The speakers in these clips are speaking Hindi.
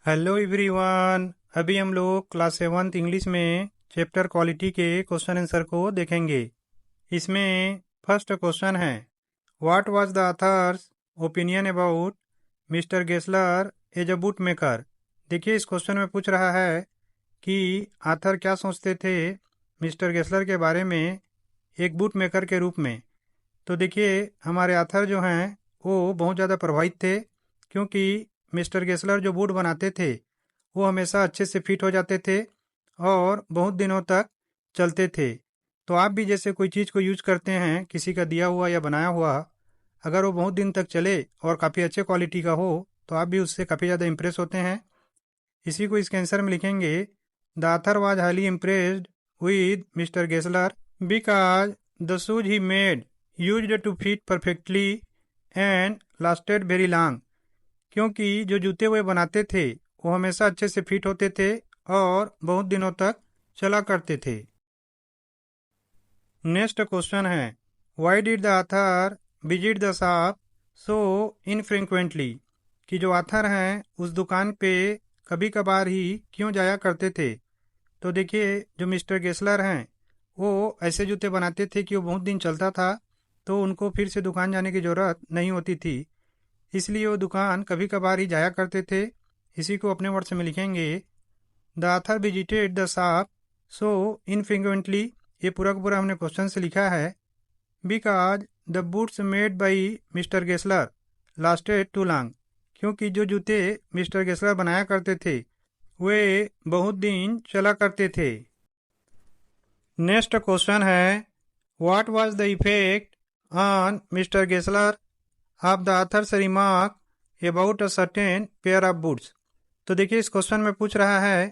Hello everyone. अभी हम लोग क्लास 7th इंग्लिश में चैप्टर क्वालिटी के क्वेश्चन आंसर को देखेंगे। इसमें फर्स्ट क्वेश्चन है, what was the author's opinion about mister Gessler as a boot maker. देखिए, इस क्वेश्चन में पूछ रहा है कि आथर क्या सोचते थे मिस्टर गेस्लर के बारे में एक बूट मेकर के रूप में। तो देखिए, हमारे आथर जो हैं वो बहुत ज़्यादा प्रभावित थे, क्योंकि मिस्टर गेस्लर जो बूट बनाते थे वो हमेशा अच्छे से फिट हो जाते थे और बहुत दिनों तक चलते थे। तो आप भी जैसे कोई चीज़ को यूज करते हैं, किसी का दिया हुआ या बनाया हुआ, अगर वो बहुत दिन तक चले और काफ़ी अच्छे क्वालिटी का हो तो आप भी उससे काफ़ी ज़्यादा इम्प्रेस होते हैं। इसी को इसके आंसर में लिखेंगे, the author was highly impressed with mister Gessler because the shoes he made used to fit perfectly and lasted very long. क्योंकि जो जूते वे बनाते थे वो हमेशा अच्छे से फिट होते थे और बहुत दिनों तक चला करते थे। नेक्स्ट क्वेश्चन है, why did the author visit the shop so infrequently. कि जो ऑथर हैं उस दुकान पे कभी कभार ही क्यों जाया करते थे। तो देखिए, जो मिस्टर गेस्लर हैं वो ऐसे जूते बनाते थे कि वो बहुत दिन चलता था, तो उनको फिर से दुकान जाने की ज़रूरत नहीं होती थी, इसलिए वो दुकान कभी कभार ही जाया करते थे। इसी को अपने वर्ड्स में लिखेंगे, the author visited the shop so infrequently. ये पूरा का पूरा हमने क्वेश्चन से लिखा है, because the boots made by mister Gessler lasted too long. क्योंकि जो जूते मिस्टर गेस्लर बनाया करते थे वे बहुत दिन चला करते थे। नेक्स्ट क्वेश्चन है, what was the effect on mister Gessler of the author's remark about a certain pair of boots. तो देखिए, इस क्वेश्चन में पूछ रहा है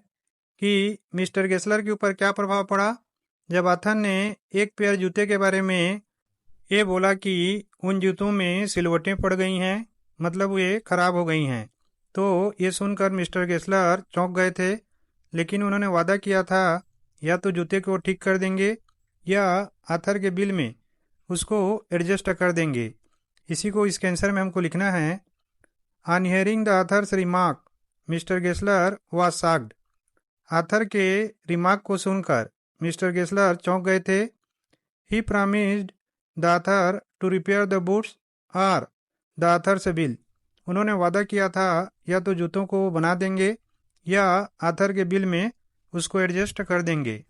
कि मिस्टर गेस्लर के ऊपर क्या प्रभाव पड़ा जब ऑथर ने एक पेयर जूते के बारे में ये बोला कि उन जूतों में सिलवटें पड़ गई हैं, मतलब ये खराब हो गई हैं। तो ये सुनकर मिस्टर गेस्लर चौंक गए थे, लेकिन उन्होंने वादा किया था या तो जूते को ठीक कर देंगे या ऑथर के बिल में उसको एडजस्ट कर देंगे। इसी को इसके आंसर में हमको लिखना है, on hearing the author's remark mister Gessler was shocked. Author के रिमार्क को सुनकर मिस्टर गेस्लर चौंक गए थे। He promised the author to repair the boots और द ऑथर्स बिल। उन्होंने वादा किया था या तो जूतों को बना देंगे या ऑथर के बिल में उसको एडजस्ट कर देंगे।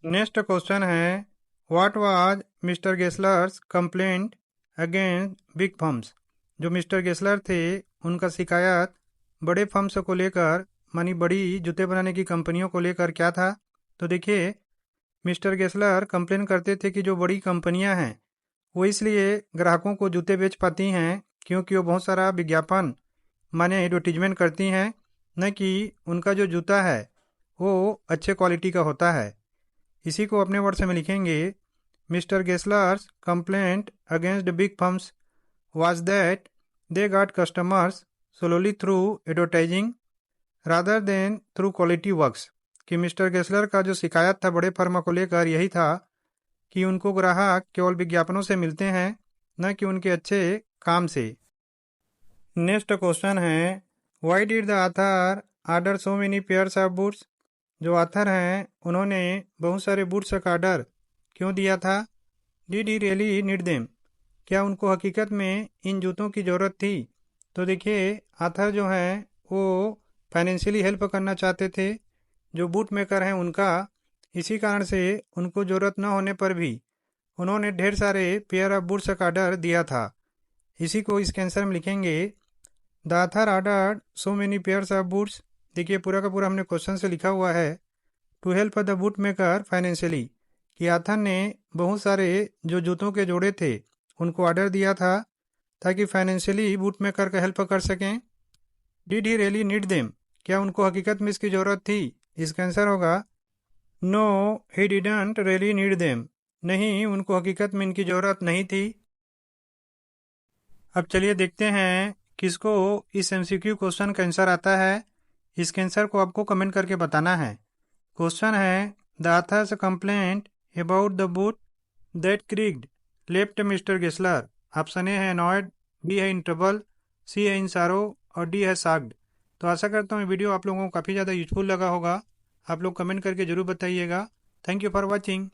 नेक्स्ट क्वेश्चन है, what was mister Gessler's complaint against big firms. जो मिस्टर गेस्लर थे उनका शिकायत बड़े फर्म्स को लेकर, मानी बड़ी जूते बनाने की कंपनियों को लेकर क्या था। तो देखिए, मिस्टर गेस्लर कंप्लेन करते थे कि जो बड़ी कंपनियां हैं वो इसलिए ग्राहकों को जूते बेच पाती हैं क्योंकि वो बहुत सारा विज्ञापन माने एडवर्टीजमेंट करती हैं, न कि उनका जो जूता है वो अच्छे क्वालिटी का होता है। इसी को अपने वर्ड में लिखेंगे, mister Gessler's complaint against big firms was that they got customers solely through advertising rather than through quality works। कि मिस्टर गेस्लर का जो शिकायत था बड़े फर्म को लेकर यही था कि उनको ग्राहक केवल विज्ञापनों से मिलते हैं, न कि उनके अच्छे काम से। नेक्स्ट क्वेश्चन है, why did the author order so many pairs of boots. जो ऑथर हैं उन्होंने बहुत सारे बूट्स का ऑर्डर क्यों दिया था। Did he really need them. क्या उनको हकीकत में इन जूतों की ज़रूरत थी। तो देखिए, आथर जो हैं वो फाइनेंशियली हेल्प करना चाहते थे जो बूट मेकर हैं उनका। इसी कारण से उनको ज़रूरत न होने पर भी उन्होंने ढेर सारे पेयर ऑफ बूट्स का ऑर्डर दिया था। इसी को इसके आंसर में लिखेंगे, the author order so many pairs of boots. देखिए, पूरा का पूरा हमने क्वेश्चन से लिखा हुआ है, to help the boot maker financially. कि आथर ने बहुत सारे जो जूतों के जोड़े थे उनको ऑर्डर दिया था ताकि फाइनेंशियली बूट मेकर का हेल्प कर सकें। Did he really need them. क्या उनको हकीकत में इसकी ज़रूरत थी। इसका आंसर होगा, no he didn't really need them. नहीं, उनको हकीकत में इनकी ज़रूरत नहीं थी। अब चलिए देखते हैं किसको इस एमसीक्यू क्वेश्चन का आंसर आता है। इसके आंसर को आपको कमेंट करके बताना है। क्वेश्चन है, the author's complaint about the boot that creaked left mister Gessler. Option A है अनॉयड, बी है इन ट्रबल, सी है इन सारो और डी है शॉक्ड। तो आशा करता हूँ वीडियो आप लोगों को काफ़ी ज़्यादा यूजफुल लगा होगा। आप लोग कमेंट करके ज़रूर बताइएगा। Thank you for watching.